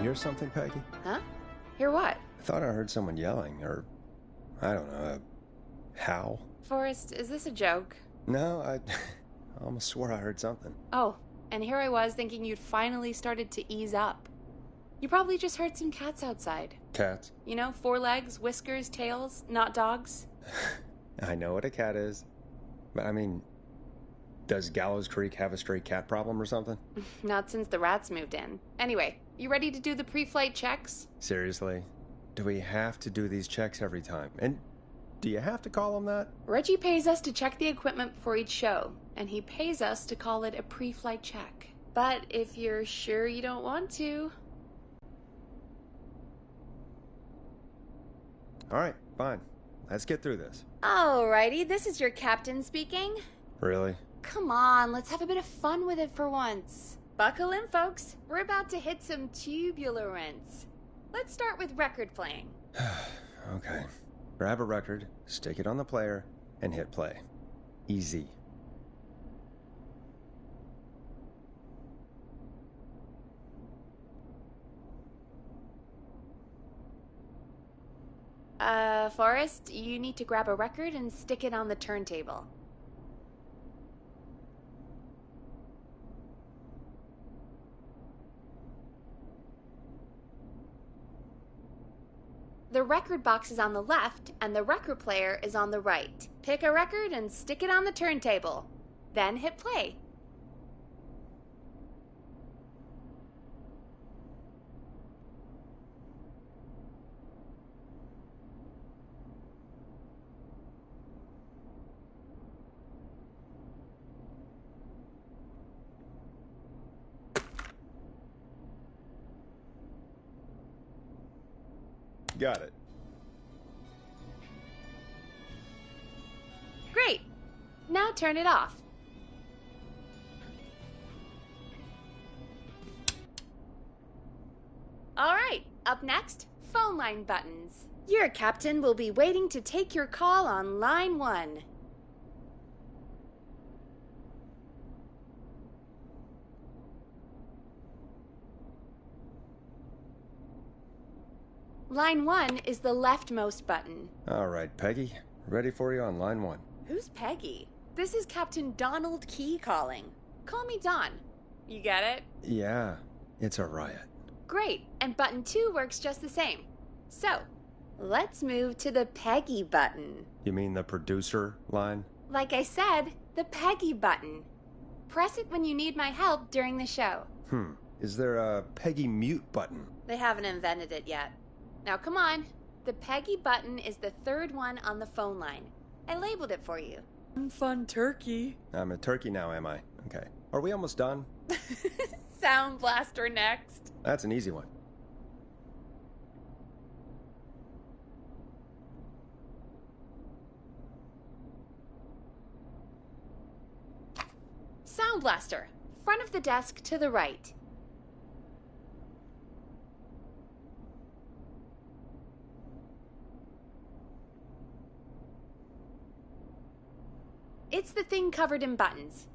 hear something, Peggy? Huh? Hear what? I thought I heard someone yelling, or, I don't know, a howl. Forrest, is this a joke? No, I almost swore I heard something. Oh, and here I was thinking you'd finally started to ease up. You probably just heard some cats outside. Cats? You know, 4 legs, whiskers, tails, not dogs. I know what a cat is. But I mean, does Gallows Creek have a stray cat problem or something? Not since the rats moved in. Anyway, you ready to do the pre-flight checks? Seriously? Do we have to do these checks every time? And do you have to call them that? Reggie pays us to check the equipment before each show, and he pays us to call it a pre-flight check. But if you're sure you don't want to... Alright, fine. Let's get through this. Alrighty, this is your captain speaking. Really? Come on, let's have a bit of fun with it for once. Buckle in, folks. We're about to hit some tubular rents. Let's start with record playing. Okay. Grab a record, stick it on the player, and hit play. Easy. Forrest, you need to grab a record and stick it on the turntable. The record box is on the left, and the record player is on the right. Pick a record and stick it on the turntable. Then hit play. Got it. Great! Now turn it off. Alright, up next, phone line buttons. Your captain will be waiting to take your call on line 1. Line 1 is the leftmost button. Alright, Peggy. Ready for you on line 1. Who's Peggy? This is Captain Donald Key calling. Call me Don. You get it? Yeah, it's a riot. Great, and button 2 works just the same. So, let's move to the Peggy button. You mean the producer line? Like I said, the Peggy button. Press it when you need my help during the show. Is there a Peggy mute button? They haven't invented it yet. Now come on. The Peggy button is the 3rd one on the phone line. I labeled it for you. Fun turkey. I'm a turkey now, am I? Okay. Are we almost done? Sound Blaster next. That's an easy one. Sound Blaster. Front of the desk to the right. It's the thing covered in buttons.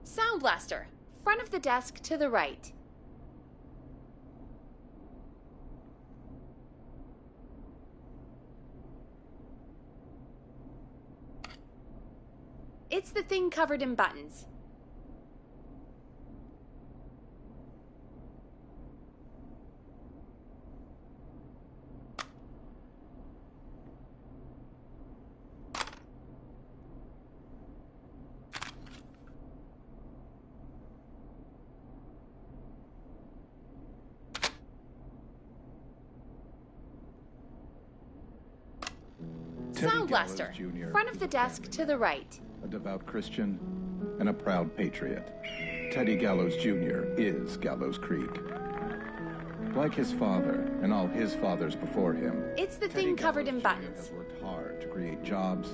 Sound Blaster. Front of the desk to the right. It's the thing covered in buttons. Sound Blaster. Jr. Front of the desk to the right. A devout Christian and a proud patriot. Teddy Gallows Jr. is Gallows Creek. Like his father and all his fathers before him, It's the Teddy thing covered in Gallows Jr. buttons. has worked hard to create jobs,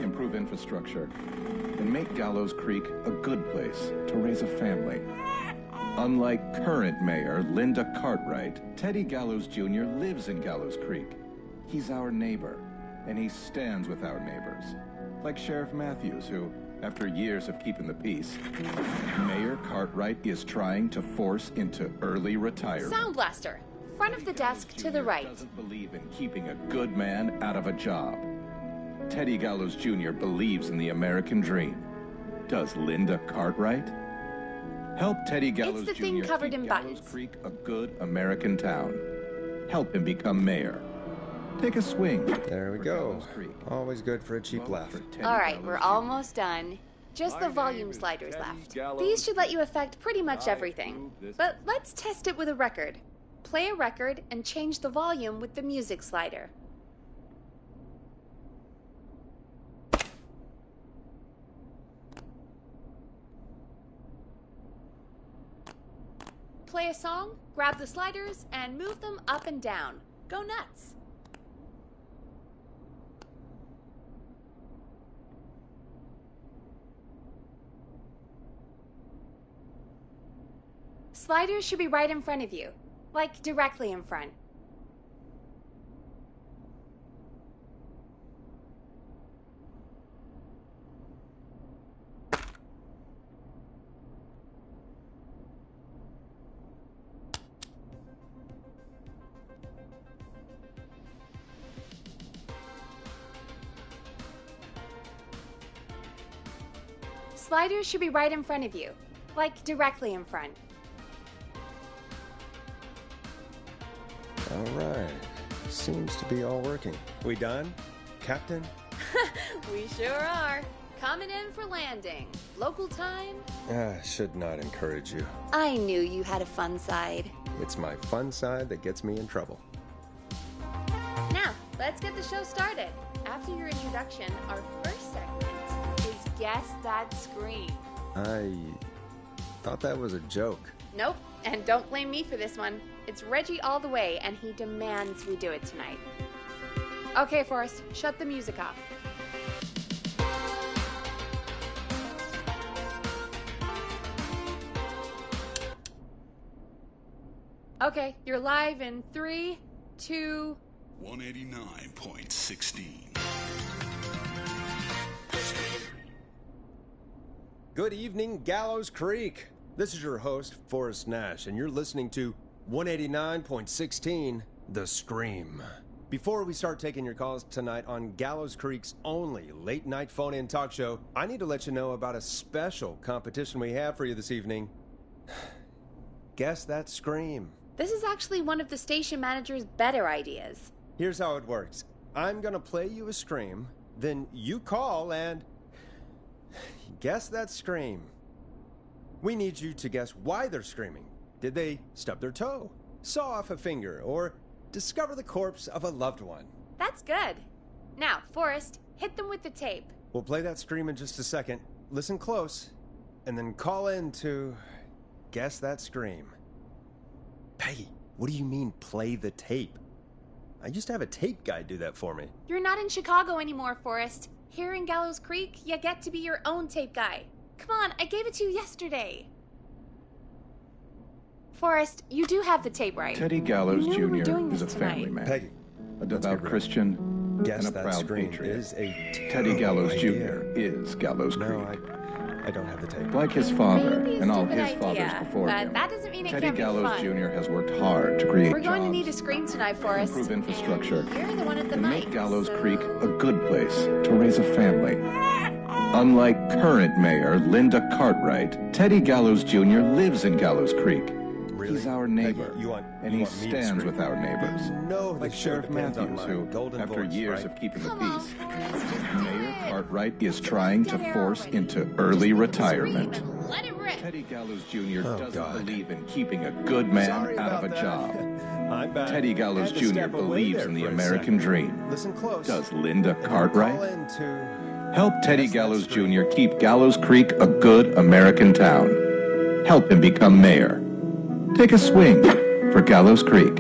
improve infrastructure, and make Gallows Creek a good place to raise a family. Unlike current mayor Linda Cartwright, Teddy Gallows Jr. lives in Gallows Creek. He's our neighbor, and he stands with our neighbors. Like Sheriff Matthews, who, after years of keeping the peace, Mayor Cartwright is trying to force into early retirement. Sound blaster. Front of the desk to the right. Doesn't believe in keeping a good man out of a job. Teddy Gallows Jr. believes in the American dream. Does Linda Cartwright? Help Teddy Gallows the Jr. thing covered keep in Gallows buttons. Creek a good American town. Help him become mayor. Take a swing. There we for go. Gallows Creek. Always good for a cheap Vote laugh. for Teddy All right, Gallows we're Jr. almost done. Just My the name volume is sliders Teddy left. Gallows These should let you affect pretty much I everything. approve this- But let's test it with a record. Play a record and change the volume with the music slider. Play a song, grab the sliders, and move them up and down. Go nuts! Sliders should be right in front of you, like directly in front. Sliders should be right in front of you, like directly in front. All right. Seems to be all working. We done, Captain? We sure are. Coming in for landing. Local time? Should not encourage you. I knew you had a fun side. It's my fun side that gets me in trouble. Now, let's get the show started. After your introduction, our first segment is Guess That Scream. I thought that was a joke. Nope, and don't blame me for this one. It's Reggie all the way, and he demands we do it tonight. Okay, Forrest, shut the music off. Okay, you're live in 3, 2... 189.16. Good evening, Gallows Creek. This is your host, Forrest Nash, and you're listening to 189.16, The Scream. Before we start taking your calls tonight on Gallows Creek's only late-night phone-in talk show, I need to let you know about a special competition we have for you this evening. Guess That Scream. This is actually one of the station manager's better ideas. Here's how it works. I'm gonna play you a scream, then you call and guess that scream. We need you to guess why they're screaming. Did they stub their toe, saw off a finger, or discover the corpse of a loved one? That's good. Now, Forrest, hit them with the tape. We'll play that scream in just a second. Listen close, and then call in to guess that scream. Peggy, what do you mean play the tape? I used to have a tape guy do that for me. You're not in Chicago anymore, Forrest. Here in Gallows Creek, you get to be your own tape guy. Come on, I gave it to you yesterday. Forrest, you do have the tape right. Teddy Gallows You knew we were Jr. doing is a this family tonight. man, Peggy, a let's devout get real. Christian, Guess and a that proud scream patriot. is a Teddy Gallows idea. Jr. is Gallows Creek. No, I don't have the tape. Like his father Maybe a and all stupid his fathers idea, before but him, that doesn't mean it Teddy can't be Gallows fun. Jr. has worked hard to create We're going to need a jobs, scream tonight, Forrest. improve infrastructure, And you're the one at the and mic. make Gallows so- Creek a good place to raise a family. Unlike current mayor Linda Cartwright, Teddy Gallows Jr. lives in Gallows Creek. Really? He's our neighbor, Peggy, you want- and you he want me to stands scream? with our neighbors. No, Like Sheriff Matthews, who, after years of keeping the Come on, peace, Forrest, just do Mayor it. Cartwright is trying to Get it force already. into Just early make it scream retirement. and let it rip. Teddy Gallows Jr. Oh, doesn't God. believe in keeping a good man Sorry out of about a that. job. I'm back. Teddy Gallows Had to Jr. step away believes there in the for a American second. dream. Listen close. Does Linda And then Cartwright? Call in to Help Teddy Guess That Gallows Scream. Jr. keep Gallows Creek a good American town. Help him become mayor. Take a swing for Gallows Creek.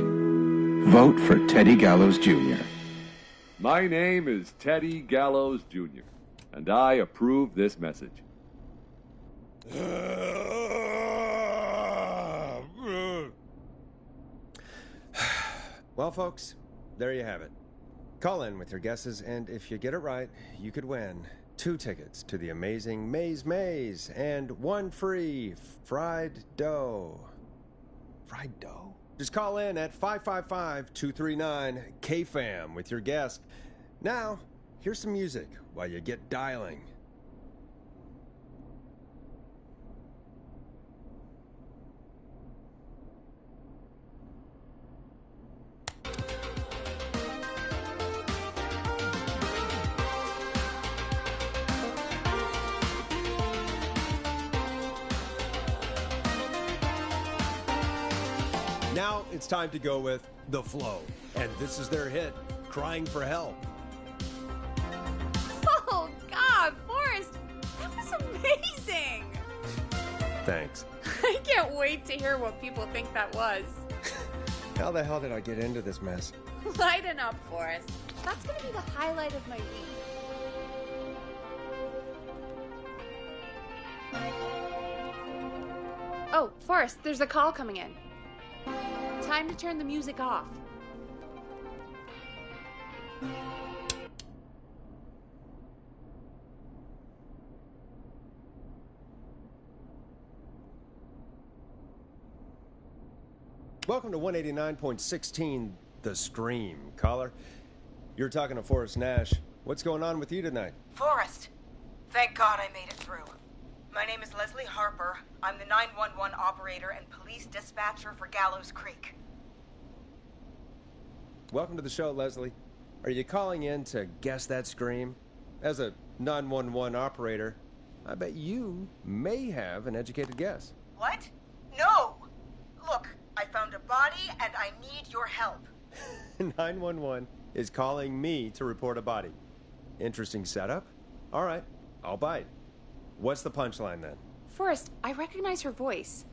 Vote for Teddy Gallows Jr. My name is Teddy Gallows Jr., and I approve this message. Well, folks, there you have it. Call in with your guesses, and if you get it right, you could win 2 tickets to the amazing Maze Maze and 1 free fried dough. Fried dough? Just call in at 555-239-KFAM with your guess. Now, here's some music while you get dialing. Now it's time to go with The Flow. And this is their hit, Crying for Help. Oh, God, Forrest, that was amazing. Thanks. I can't wait to hear what people think that was. How the hell did I get into this mess? Lighten up, Forrest. That's going to be the highlight of my week. Oh, Forrest, there's a call coming in. Time to turn the music off. Welcome to 189.16, The Scream. Caller, you're talking to Forrest Nash. What's going on with you tonight? Forrest, thank God I made it through. My name is Leslie Harper. I'm the 911 operator and police dispatcher for Gallows Creek. Welcome to the show, Leslie. Are you calling in to guess that scream? As a 911 operator, I bet you may have an educated guess. What? No! Look, I found a body and I need your help. 911 is calling me to report a body. Interesting setup. All right, I'll bite. What's the punchline then? Forrest, I recognize her voice.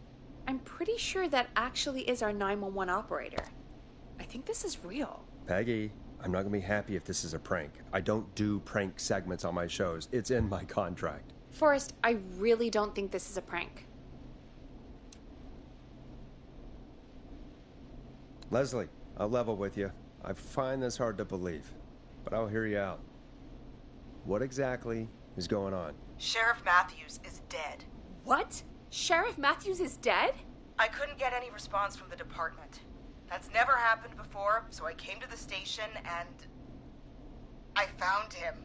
I'm pretty sure that actually is our 911 operator. I think this is real. Peggy, I'm not gonna be happy if this is a prank. I don't do prank segments on my shows. It's in my contract. Forrest, I really don't think this is a prank. Leslie, I'll level with you. I find this hard to believe, but I'll hear you out. What exactly is going on? Sheriff Matthews is dead. What? Sheriff Matthews is dead? I couldn't get any response from the department. That's never happened before, so I came to the station and I found him.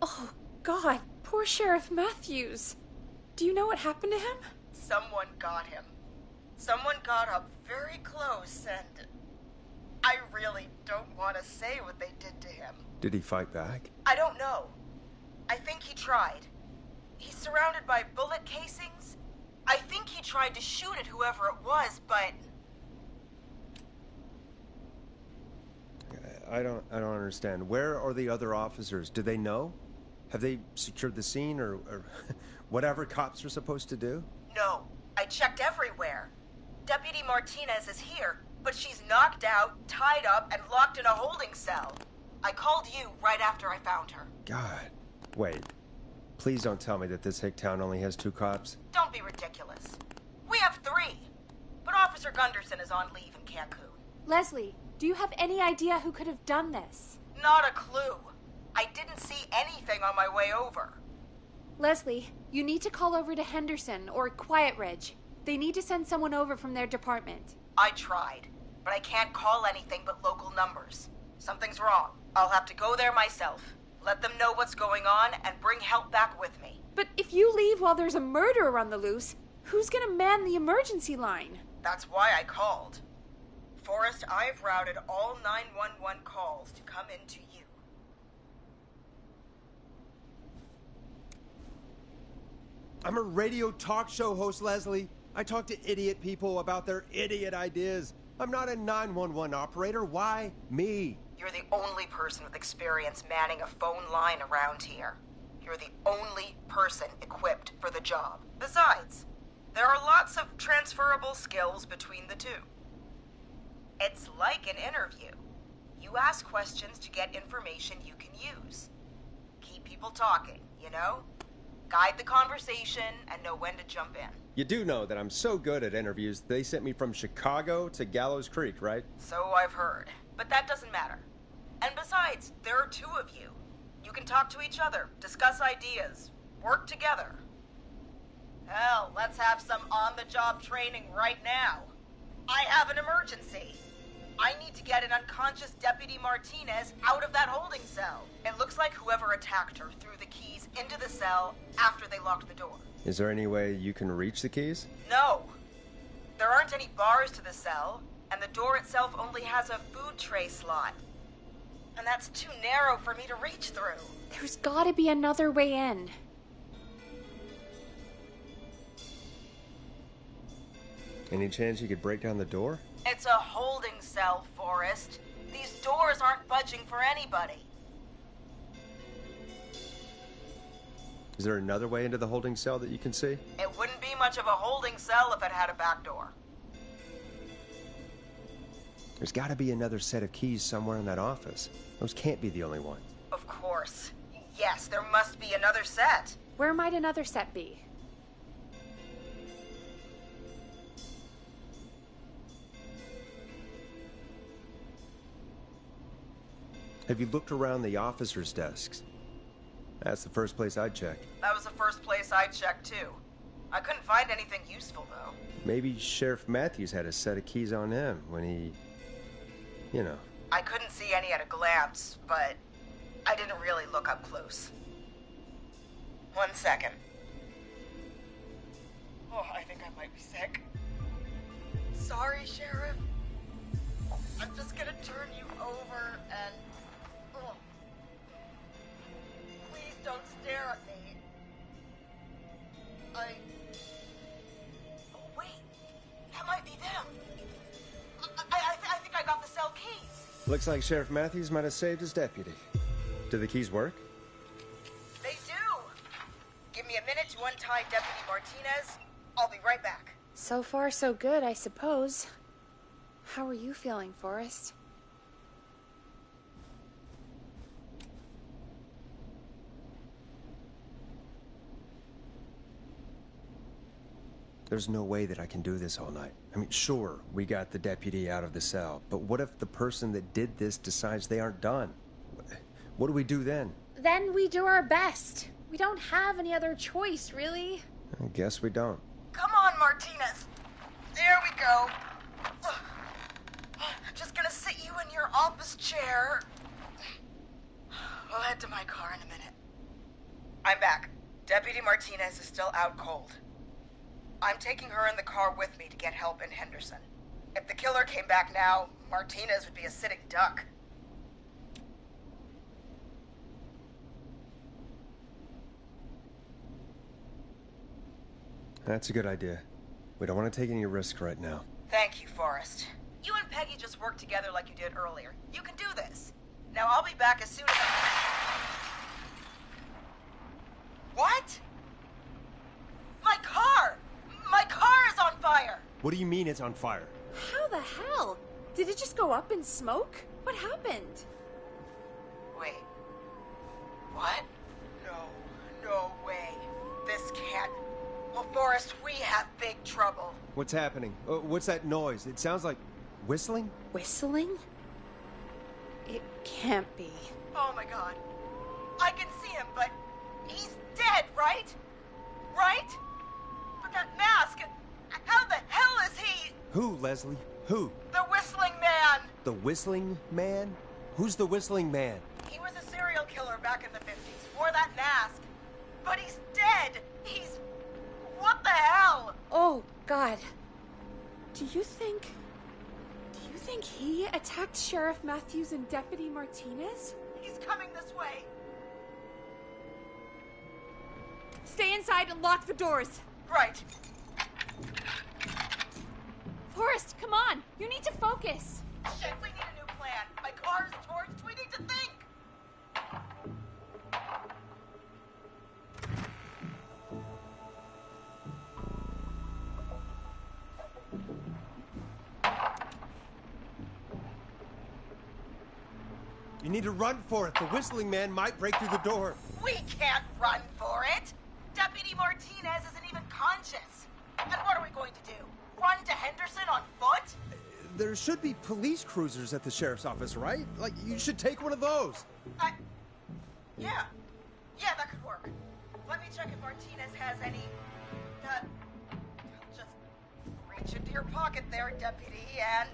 Oh, God. Poor Sheriff Matthews. Do you know what happened to him? Someone got him. Someone got up very close and I really don't want to say what they did to him. Did he fight back? I don't know. I think he tried. He's surrounded by bullet casings. I think he tried to shoot at whoever it was, but I don't understand. Where are the other officers? Do they know? Have they secured the scene or whatever cops are supposed to do? no. I checked everywhere. Deputy Martinez is here, but she's knocked out, tied up, and locked in a holding cell. I called you right after I found her. God. Wait. Please don't tell me that this hick town only has 2 cops. Don't be ridiculous. We have 3, but Officer Gunderson is on leave in Cancun. Leslie, do you have any idea who could have done this? Not a clue. I didn't see anything on my way over. Leslie, you need to call over to Henderson or Quiet Ridge. They need to send someone over from their department. I tried, but I can't call anything but local numbers. Something's wrong. I'll have to go there myself. Let them know what's going on and bring help back with me. But if you leave while there's a murderer on the loose, who's gonna man the emergency line? That's why I called. Forrest, I've routed all 911 calls to come in to you. I'm a radio talk show host, Leslie. I talk to idiot people about their idiot ideas. I'm not a 911 operator. Why me? You're the only person with experience manning a phone line around here. You're the only person equipped for the job. Besides, there are lots of transferable skills between the two. It's like an interview. You ask questions to get information you can use. Keep people talking, you know? Guide the conversation and know when to jump in. You do know that I'm so good at interviews, they sent me from Chicago to Gallows Creek, right? So I've heard. But that doesn't matter. And besides, there are two of you. You can talk to each other, discuss ideas, work together. Hell, let's have some on-the-job training right now. I have an emergency. I need to get an unconscious Deputy Martinez out of that holding cell. It looks like whoever attacked her threw the keys into the cell after they locked the door. Is there any way you can reach the keys? No. There aren't any bars to the cell, and the door itself only has a food tray slot. And that's too narrow for me to reach through. There's gotta be another way in. Any chance you could break down the door? It's a holding cell, Forrest. These doors aren't budging for anybody. Is there another way into the holding cell that you can see? It wouldn't be much of a holding cell if it had a back door. There's gotta be another set of keys somewhere in that office. Those can't be the only ones. Of course. Yes, there must be another set. Where might another set be? Have you looked around the officers' desks? That's the first place I'd check. That was the first place I checked, too. I couldn't find anything useful, though. Maybe Sheriff Matthews had a set of keys on him when he... you know. I couldn't see any at a glance, but I didn't really look up close. 1 second. Oh, I think I might be sick. Sorry, Sheriff. I'm just gonna turn you over and... Oh. Please don't stare at me. Oh, wait. That might be them. I think I got the cell keys. Looks like Sheriff Matthews might have saved his deputy. Do the keys work? They do. Give me a minute to untie Deputy Martinez. I'll be right back. So far, so good, I suppose. How are you feeling, Forrest? There's no way that I can do this all night. I mean, sure, we got the deputy out of the cell, but what if the person that did this decides they aren't done? What do we do then? Then we do our best. We don't have any other choice, really. I guess we don't. Come on, Martinez. There we go. Just gonna sit you in your office chair. We'll head to my car in a minute. I'm back. Deputy Martinez is still out cold. I'm taking her in the car with me to get help in Henderson. If the killer came back now, Martinez would be a sitting duck. That's a good idea. We don't want to take any risk right now. Thank you, Forrest. You and Peggy just worked together like you did earlier. You can do this. Now I'll be back as soon as What? My car! My car is on fire! What do you mean it's on fire? How the hell? Did it just go up in smoke? What happened? Wait. What? No way. This can't... Well, Forrest, we have big trouble. What's happening? What's that noise? It sounds like whistling? Whistling? It can't be. Oh my god. I can see him, but he's dead, right? Right? But that mask, how the hell is he? Who, Leslie? Who? The Whistling Man! The Whistling Man? Who's the Whistling Man? He was a serial killer back in the 50s, wore that mask. But he's dead! He's... What the hell? Oh, God. Do you think he attacked Sheriff Matthews and Deputy Martinez? He's coming this way. Stay inside and lock the doors. Right. Forrest, come on. You need to focus. Shit, we need a new plan. My car is torched. We need to think. You need to run for it. The Whistling Man might break through the door. We can't run for it. Deputy Martinez isn't even conscious. And what are we going to do? Run to Henderson on foot? There should be police cruisers at the sheriff's office, right? Like, you should take one of those. Yeah, that could work. Let me check if Martinez has any... just reach into your pocket there, Deputy, and...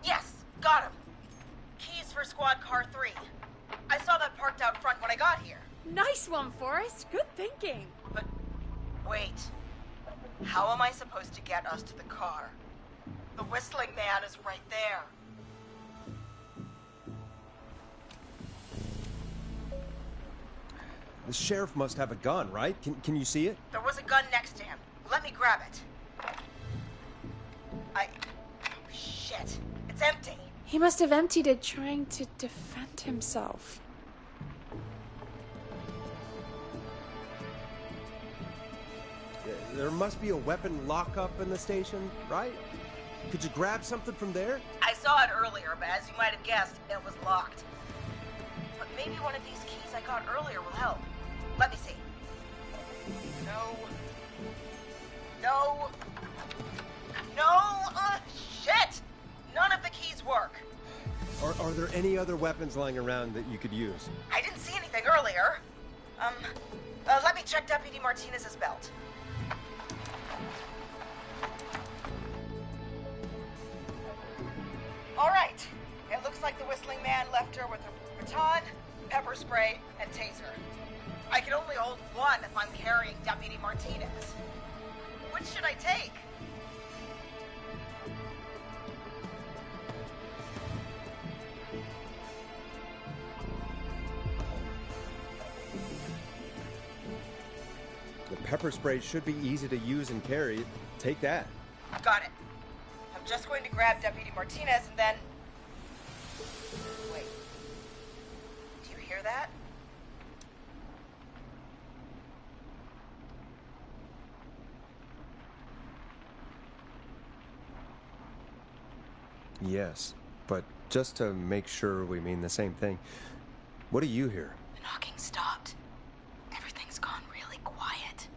Yes, got him. Keys for Squad Car 3. I saw that parked out front when I got here. Nice one, Forrest. Good thinking. But, wait. How am I supposed to get us to the car? The Whistling Man is right there. The sheriff must have a gun, right? Can you see it? There was a gun next to him. Let me grab it. Oh, shit. It's empty. He must have emptied it trying to defend himself. There must be a weapon lockup in the station, right? Could you grab something from there? I saw it earlier, but as you might have guessed, it was locked. But maybe one of these keys I got earlier will help. Let me see. No. Shit! None of the keys work. Are there any other weapons lying around that you could use? I didn't see anything earlier. Let me check Deputy Martinez's belt. All right. It looks like the Whistling Man left her with a baton, pepper spray, and taser. I can only hold one if I'm carrying Deputy Martinez. Which should I take? The pepper spray should be easy to use and carry. Take that. Got it. I'm just going to grab Deputy Martinez and then... Wait. Do you hear that? Yes, but just to make sure we mean the same thing, what do you hear? The knocking stopped. Everything's gone really quiet.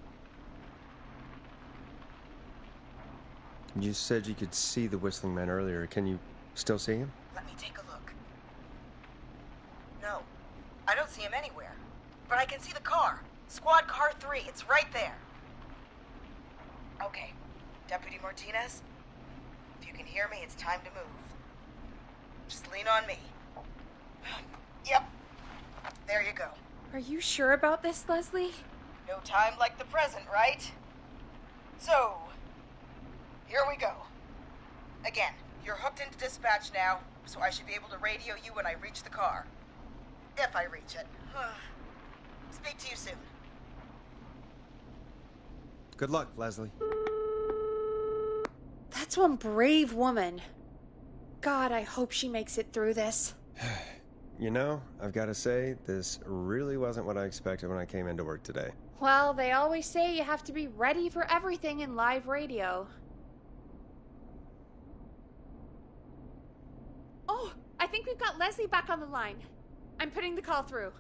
You said you could see the Whistling Man earlier. Can you still see him? Let me take a look. No, I don't see him anywhere. But I can see the car. Squad Car 3, it's right there. Okay, Deputy Martinez, if you can hear me, it's time to move. Just lean on me. Yep, there you go. Are you sure about this, Leslie? No time like the present, right? So, here we go. Again, you're hooked into dispatch now, so I should be able to radio you when I reach the car. If I reach it. Speak to you soon. Good luck, Leslie. That's one brave woman. God, I hope she makes it through this. You know, I've got to say, this really wasn't what I expected when I came into work today. Well, they always say you have to be ready for everything in live radio. Oh, I think we've got Leslie back on the line. I'm putting the call through.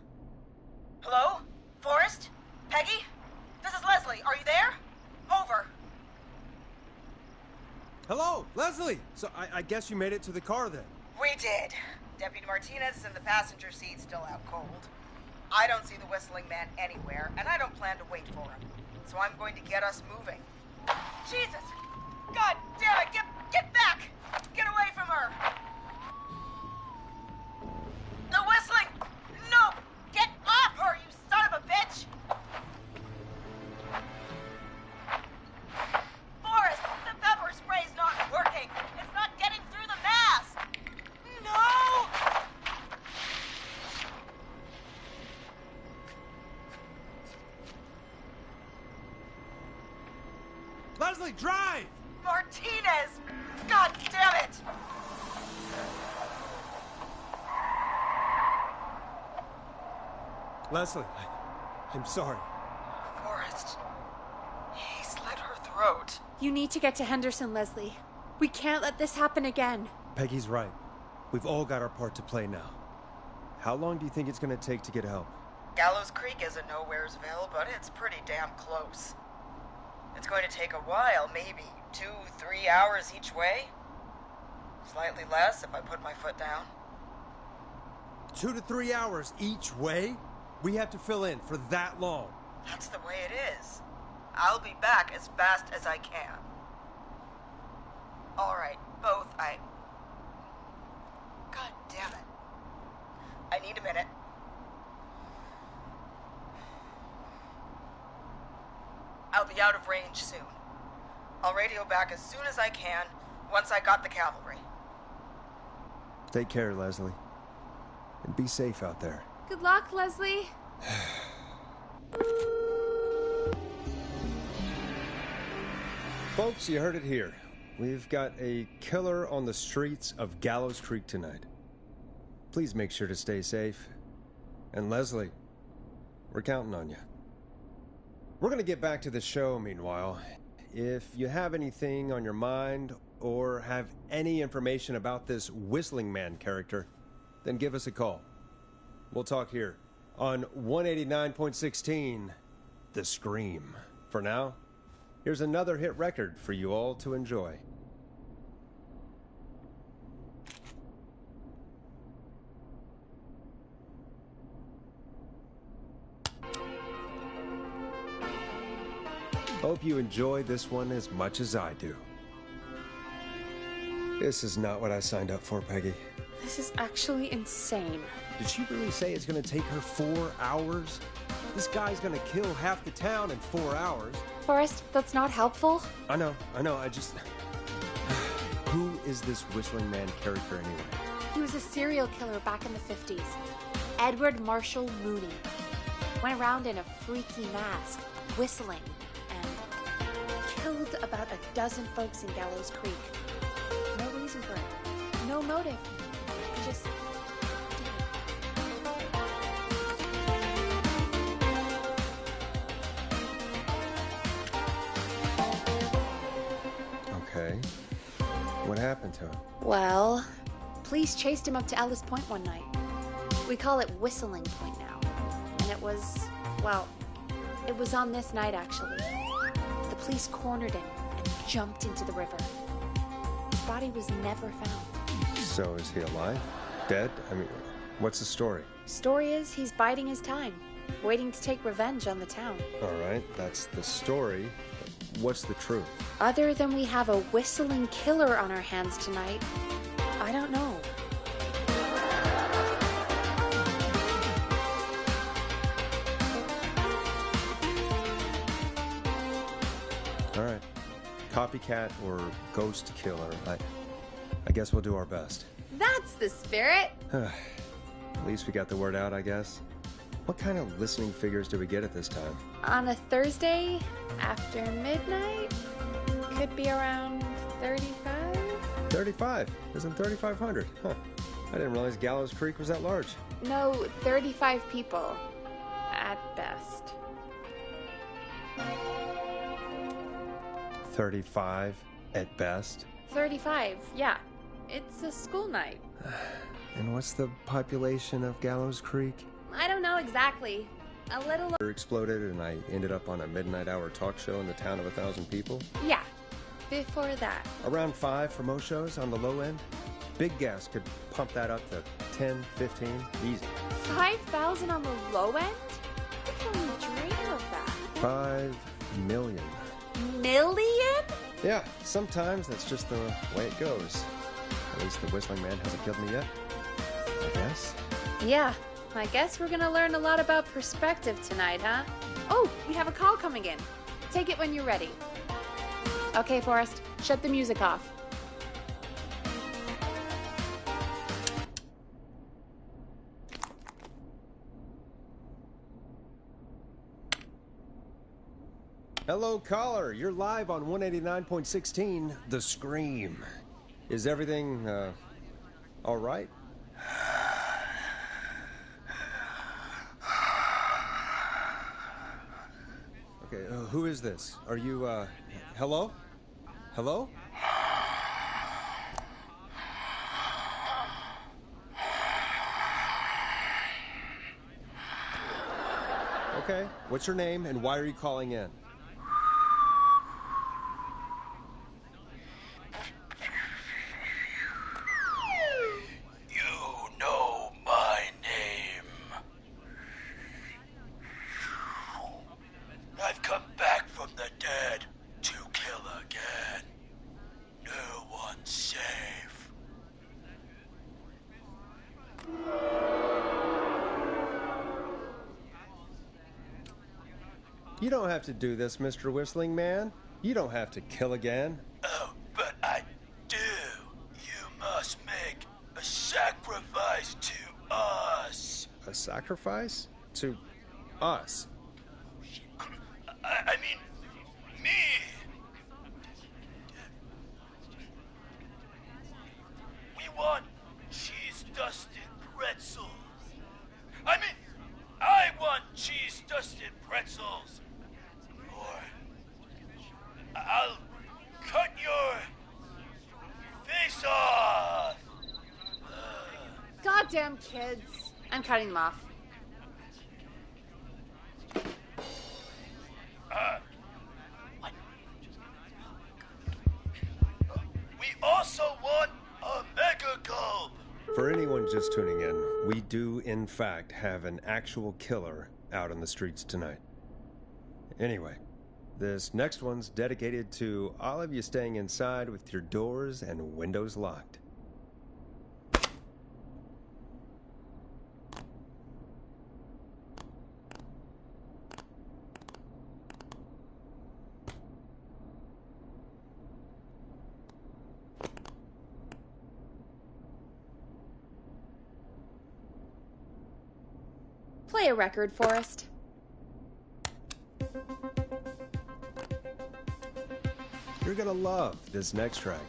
Hello? Forrest? Peggy? This is Leslie. Are you there? Over. Hello, Leslie! So I guess you made it to the car then? We did. Deputy Martinez is in the passenger seat, still out cold. I don't see the Whistling Man anywhere, and I don't plan to wait for him. So I'm going to get us moving. Jesus! God damn it! Get back! Get away from her! The Whistling! No! Get off her, you son of a bitch! Forrest, the pepper spray's not working. It's not getting through the mask. No! Leslie, drive! Martinez! God damn it! Leslie, I'm sorry. Forrest. He slit her throat. You need to get to Henderson, Leslie. We can't let this happen again. Peggy's right. We've all got our part to play now. How long do you think it's gonna take to get help? Gallows Creek isn't Nowheresville, but it's pretty damn close. It's going to take a while, maybe 2-3 hours each way. Slightly less if I put my foot down. 2 to 3 hours each way? We have to fill in for that long. That's the way it is. I'll be back as fast as I can. Alright, both, God damn it. I need a minute. I'll be out of range soon. I'll radio back as soon as I can, once I got the cavalry. Take care, Leslie. And be safe out there. Good luck, Leslie. Folks, you heard it here. We've got a killer on the streets of Gallows Creek tonight. Please make sure to stay safe. And Leslie, we're counting on you. We're gonna get back to the show meanwhile. If you have anything on your mind or have any information about this Whistling Man character, then give us a call. We'll talk here on 189.16, The Scream. For now, here's another hit record for you all to enjoy. Hope you enjoy this one as much as I do. This is not what I signed up for, Peggy. This is actually insane. Did she really say it's gonna take her 4 hours? This guy's gonna kill half the town in 4 hours. Forrest, that's not helpful. I know, I just... Who is this Whistling Man character anyway? He was a serial killer back in the 50s. Edward Marshall Mooney. Went around in a freaky mask, whistling, and killed about a dozen folks in Gallows Creek. No reason for it. No motive. Just... Okay. What happened to him? Well, police chased him up to Ellis Point one night. We call it Whistling Point now. And it was, well, it was on this night actually. The police cornered him and jumped into the river. His body was never found. So is he alive? Dead? I mean, what's the story? Story is he's biding his time, waiting to take revenge on the town. All right, that's the story. What's the truth? Other than we have a whistling killer on our hands tonight, I don't know. All right. Copycat or ghost killer. I guess we'll do our best. That's the spirit! At least we got the word out, I guess. What kind of listening figures do we get at this time? On a Thursday after midnight, could be around 35? 35? Isn't 3,500? Huh. I didn't realize Gallows Creek was that large. No, 35 people. At best. 35 at best? 35, yeah. It's a school night. And what's the population of Gallows Creek? I don't know exactly. A little... Exploded and I ended up on a midnight hour talk show in the town of 1,000 people? Yeah. Before that. Around 5 for most shows on the low end. Big gas could pump that up to 10, 15, easy. 5,000 on the low end? I can only dream of that. 5 million. Million? Yeah, sometimes that's just the way it goes. At least the Whistling Man hasn't killed me yet, I guess. Yeah, I guess we're gonna learn a lot about perspective tonight, huh? Oh, we have a call coming in. Take it when you're ready. Okay, Forrest, shut the music off. Hello, caller. You're live on 189.16, The Scream. Is everything, all right? Okay, who is this? Are you, hello? Hello? Okay, what's your name and why are you calling in? You know my name. I've come back from the dead to kill again. No one's safe. You don't have to do this, Mr. Whistling Man. You don't have to kill again. Oh, but I do. You must make a sacrifice to us. A sacrifice? To us? I mean, me. We want cheese-dusted pretzels. I mean, I want cheese-dusted pretzels. Or I'll cut your face off. Goddamn kids. I'm cutting them off. What? We also want a mega gulp. For anyone just tuning in, we do, in fact, have an actual killer out on the streets tonight. Anyway, this next one's dedicated to all of you staying inside with your doors and windows locked. Play a record, Forrest. You're gonna love this next track.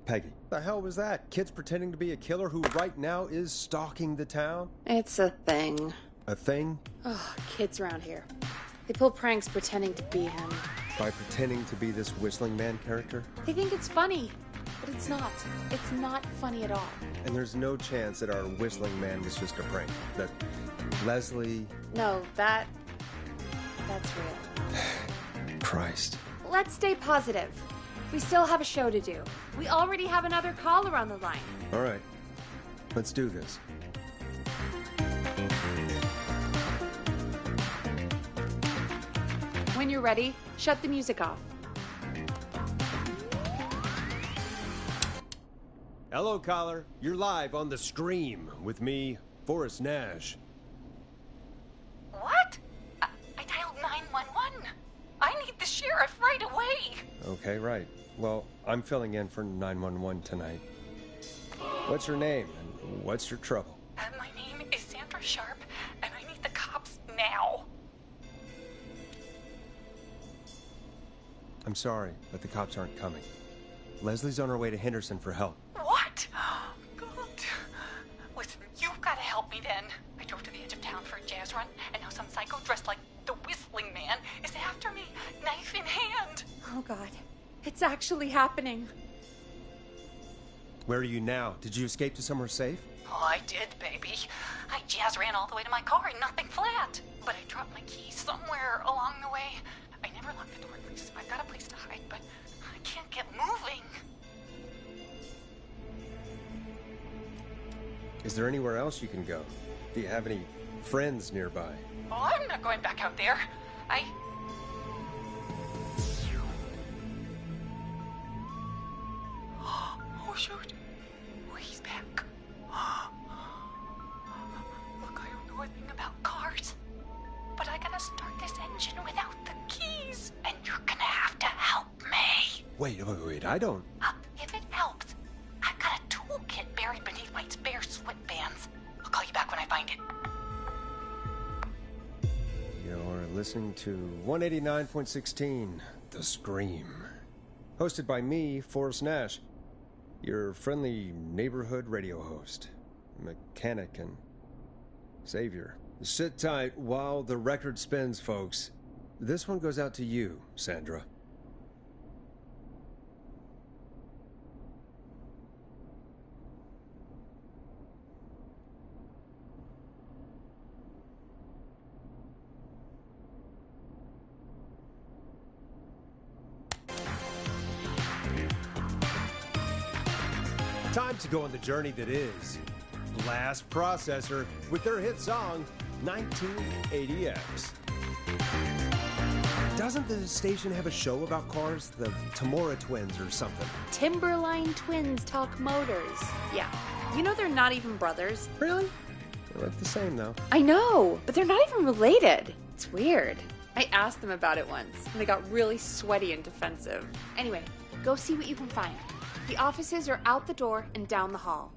Peggy, the hell was that? Kids pretending to be a killer who right now is stalking the town? It's a thing. A thing? Oh, kids around here. They pull pranks pretending to be him. By pretending to be this Whistling Man character? They think it's funny, but it's not. It's not funny at all. And there's no chance that our Whistling Man was just a prank. That Leslie... No, that's real. Christ. Let's stay positive. We still have a show to do. We already have another caller on the line. All right. Let's do this. When you're ready, shut the music off. Hello, caller. You're live on The Scream with me, Forrest Nash. What? I dialed 911. I need the sheriff right away. Okay, right. Well, I'm filling in for 911 tonight. What's your name and what's your trouble? My name is Sandra Sharp, and I need the cops now. I'm sorry, but the cops aren't coming. Leslie's on her way to Henderson for help. What? God. Listen, you've got to help me then. I drove to the edge of town for a jazz run, and now some psycho dressed like the Whistling Man is after me, knife in hand. Oh, God. It's actually happening. Where are you now? Did you escape to somewhere safe? Oh, I did, baby. I jazz ran all the way to my car and nothing flat. But I dropped my keys somewhere along the way. I never locked the door, Lisa. I've got a place to hide, but I can't get moving. Is there anywhere else you can go? Do you have any friends nearby? Oh, I'm not going back out there. Oh, shoot. Oh, he's back. Look, I don't know a thing about cars, but I gotta start this engine without the keys, and you're gonna have to help me. Wait, I don't... If it helps, I've got a toolkit buried beneath my spare sweatbands. I'll call you back when I find it. You're listening to 189.16, The Scream. Hosted by me, Forrest Nash, your friendly neighborhood radio host, mechanic and savior. Sit tight while the record spins, folks. This one goes out to you, Sandra. Time to go on the journey that is Blast Processor with their hit song 1980X. Doesn't the station have a show about cars? The Tamora twins or something? Timberline twins talk motors. Yeah. You know they're not even brothers. Really? They look the same though. I know, but they're not even related. It's weird. I asked them about it once, and they got really sweaty and defensive. Anyway, go see what you can find. The offices are out the door and down the hall.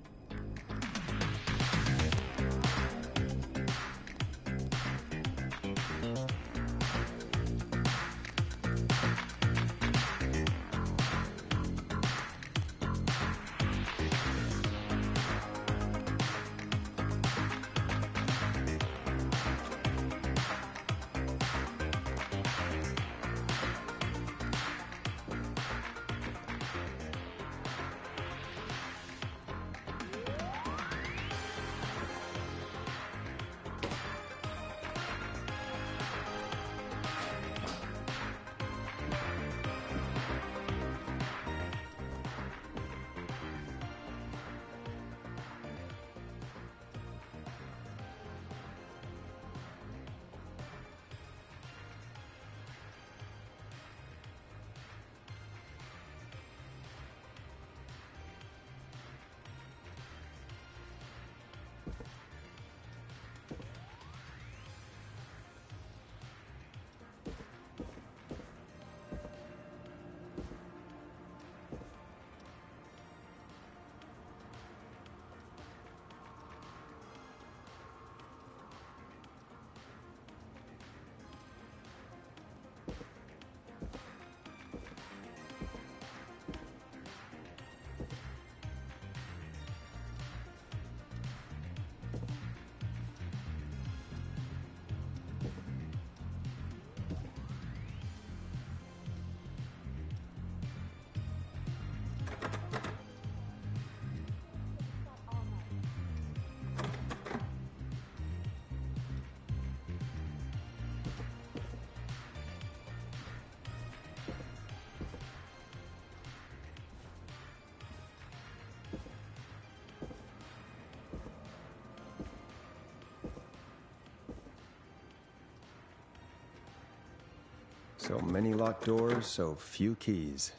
So many locked doors, so few keys.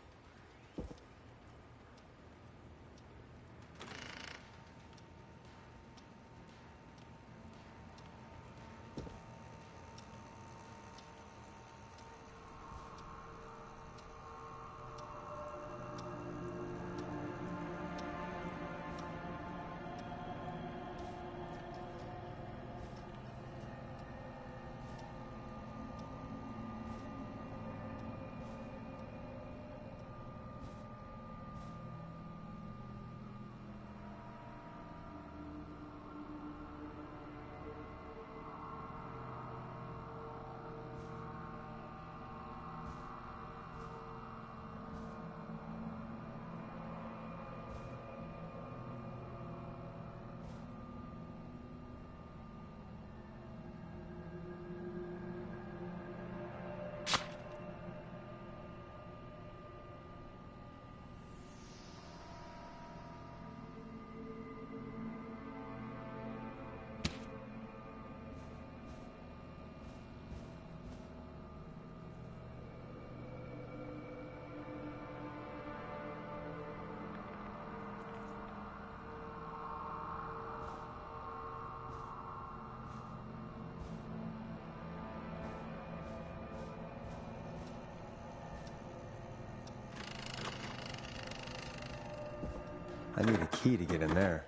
I need a key to get in there.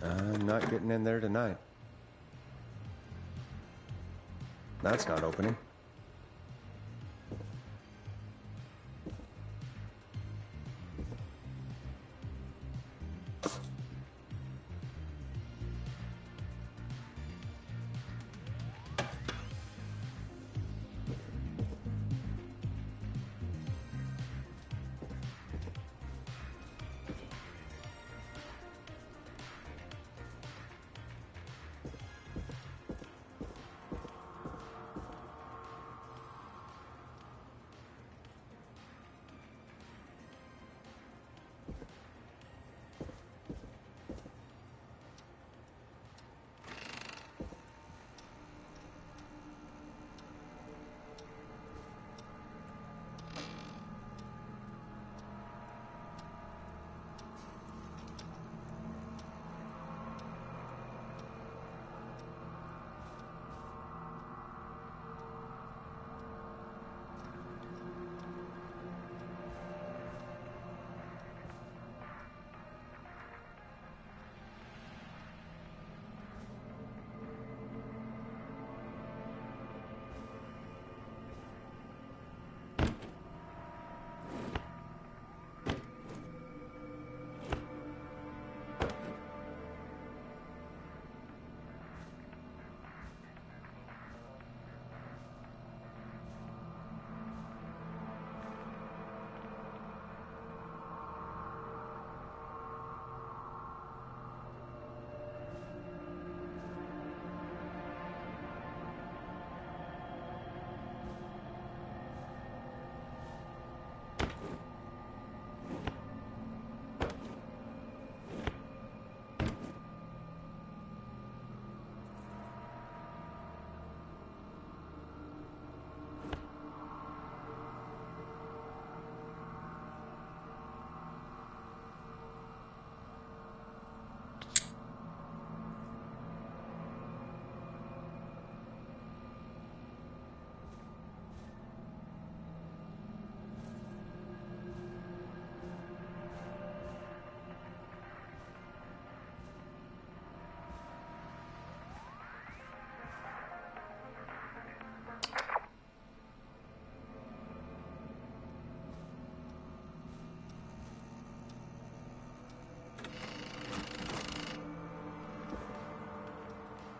I'm not getting in there tonight. That's not opening.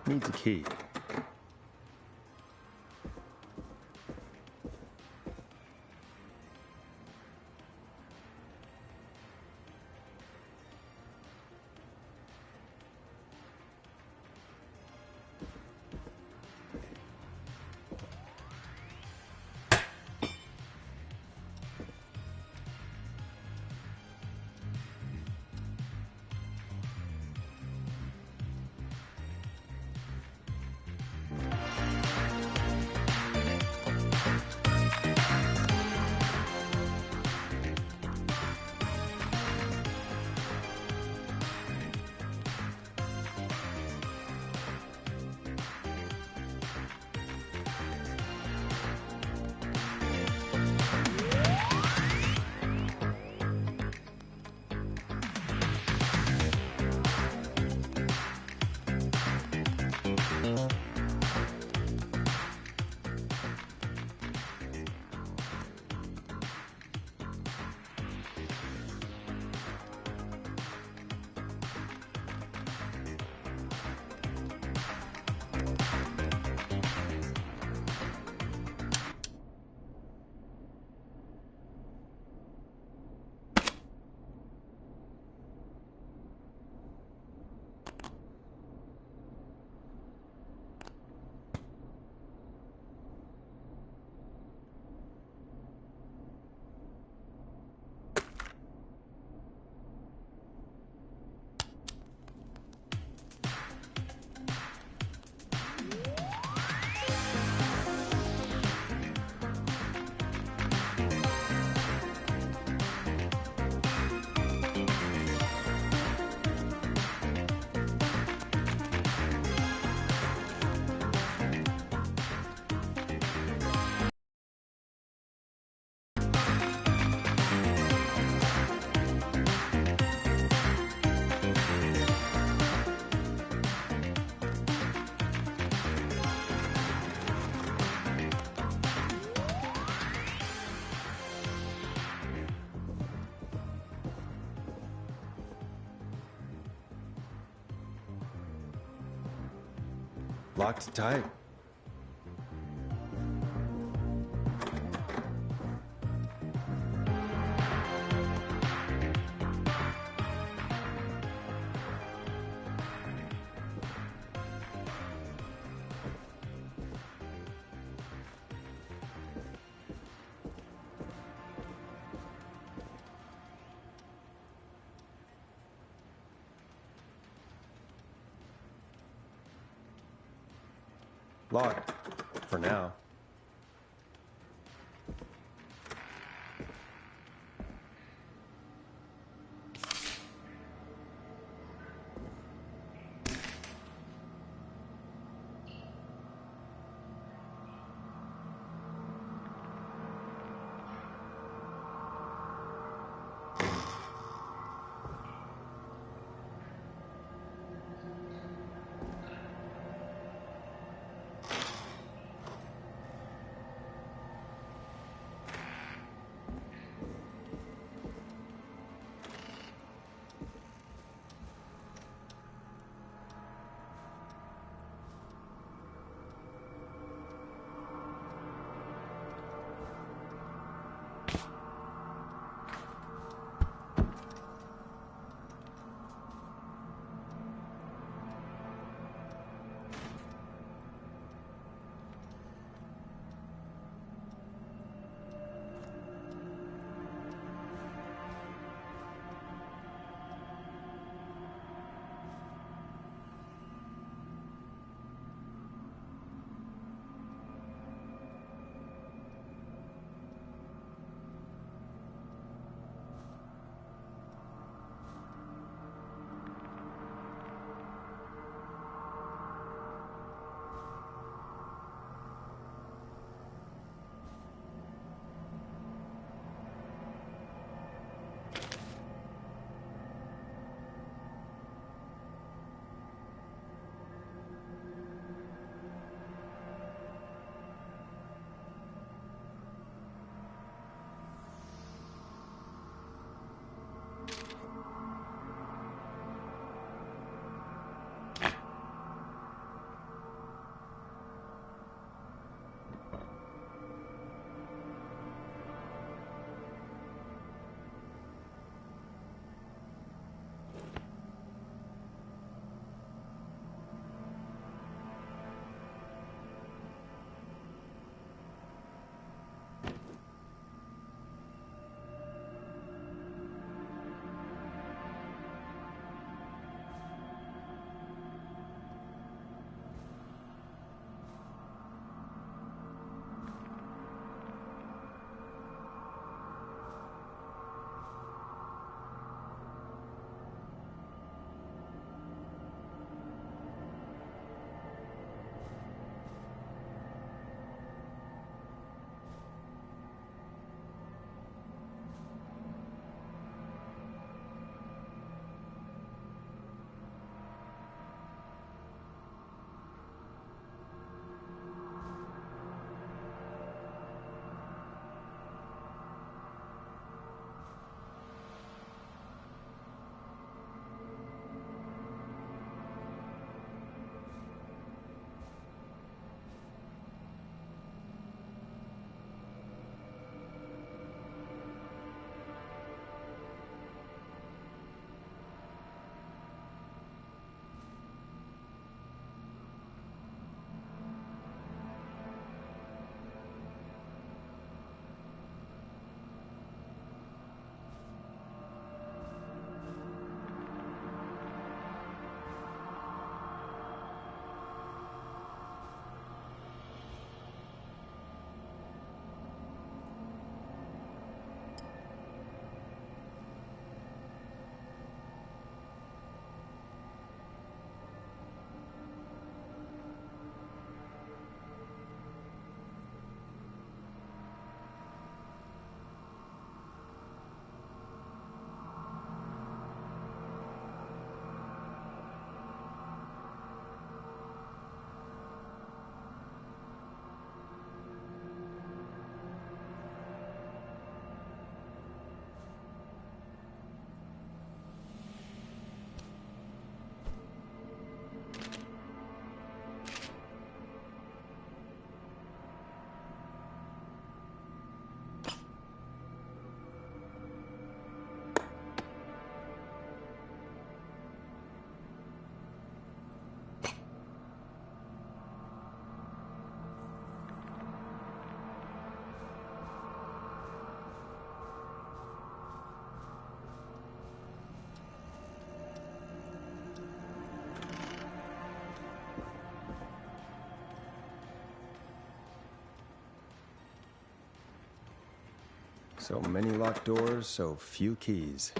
Needs a key. Locked tight. Locked. For now. So many locked doors, so few keys.